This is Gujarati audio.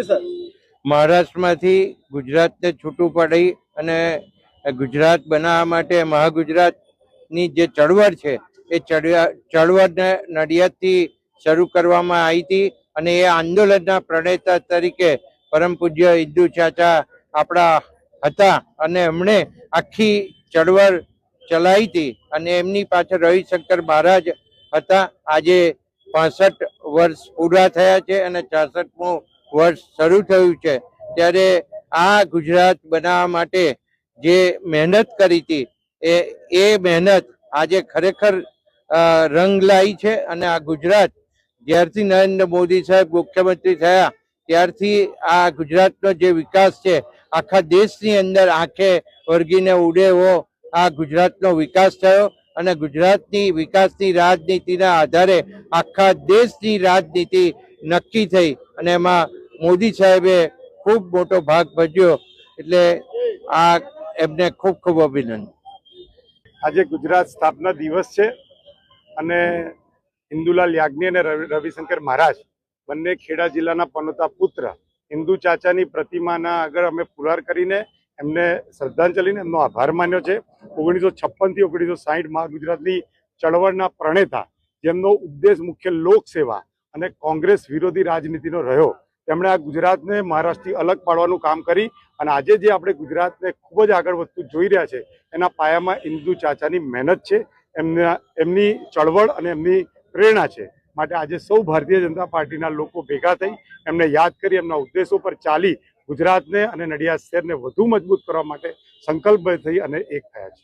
સર, મહારાષ્ટ્રમાંથી ગુજરાતને છૂટું પડી અને ગુજરાત બનાવવા માટે મહાગુજરાતની જે ચળવળ છે એ ચળવળને નડિયાદથી શરૂ કરવામાં આવી હતી અને એ આંદોલનના પ્રણેતા તરીકે પરમ પૂજ્ય ઇદ્દુ ચાચા આપણા હતા અને એમણે આખી ચળવળ ચલાવી હતી અને એમની પાછળ રવિશંકર મહારાજ હતા. આજે 65 વર્ષ પૂરા થયા છે અને 66મું વર્ષ શરૂ થયું છે. ત્યારે આ ગુજરાત બનાવવા માટે જે મહેનત કરી હતી એ મહેનત આજે ખરેખર રંગ લાવી છે અને આ ગુજરાત જ્યારથી નરેન્દ્ર મોદી સાહેબ મુખ્યમંત્રી થયા ત્યારથી આ ગુજરાતનો જે વિકાસ છે આખા દેશની અંદર આંખે વળગીને ઉડે એવો આ ગુજરાતનો વિકાસ થયો અને ગુજરાતની વિકાસની રાજનીતિના આધારે આખા દેશની રાજનીતિ નક્કી થઈ અને એમાં મોદી સાહેબે ખૂબ મોટો ભાગ ભજવ્યો. એટલે આ એમને ખૂબ ખૂબ અભિનંદન. આજે ગુજરાત સ્થાપના દિવસ છે અને ઇન્દુલાલ યાજ્ઞી અને રવિશંકર મહારાજ બંને ખેડા જિલ્લાના પનોતા પુત્ર ઇન્દુ ચાચાની પ્રતિમાના આગળ અમે ફુલાર કરીને એમને શ્રદ્ધાંજલિને એમનો આભાર માન્યો છે. 1956 થી 1960 માં ગુજરાતની ચળવળના પ્રણેતા, જેમનો ઉદ્દેશ મુખ્ય લોકસેવા અને કોંગ્રેસ વિરોધી રાજનીતિનો રહ્યો. તેમણે આ ગુજરાતને મહારાષ્ટ્રથી અલગ પાડવાનું કામ કરી અને આજે જે આપણે ગુજરાતને ખૂબ જ આગળ વધતું જોઈ રહ્યા છે એના પાયામાં ઇન્દુ ચાચાની મહેનત છે, એમની ચળવળ અને એમની પ્રેરણા છે. માટે આજે સૌ ભારતીય જનતા પાર્ટીના લોકો ભેગા થઈ એમને યાદ કરી એમના ઉદ્દેશો પર ચાલી ગુજરાતને અને નડિયાદ શહેરને વધુ મજબૂત કરવા માટે સંકલ્પબદ્ધ થઈ અને એક થયા છે.